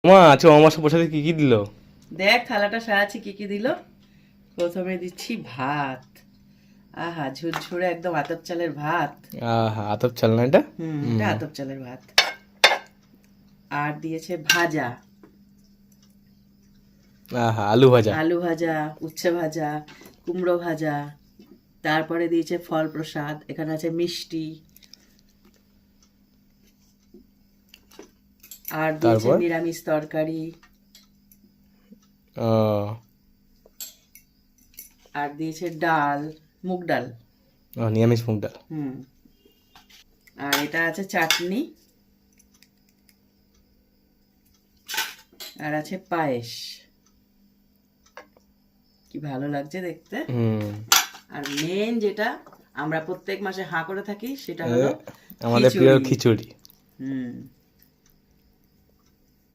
মা আজকে অমাবস্যা প্রসাদে কি কি দিল? দেখ থালাটা সাজাচ্ছি, কি কি দিল। প্রথমে দিচ্ছি ভাত। আহা, ঝুরঝুরে একদম আতপ চালের ভাত। আহা, আতপ চাল না এটা? এটা আতপ চালের ভাত। আর দিয়েছে ভাজা, আহা, আলু ভাজা। আলু ভাজা, উচ্ছে ভাজা, কুমড়ো ভাজা। তারপরে দিয়েছে ফল প্রসাদ, এখানে আছে মিষ্টি। আর দিয়েছে তারপর নিরামিষ তরকারি। ও, আর দিয়েছে ডাল, মুগ ডাল। নিরামিষ মুগ ডাল। হুম। আর এটা আছে চাটনি। আর আছে পায়েস। কি ভালো লাগছে দেখতে। হুম। আর মেন যেটা আমরা প্রত্যেক মাসে হাঁ করে থাকি, সেটা হলো আমাদের প্রিয় খিচুড়ি। খিচুড়ি। হুম।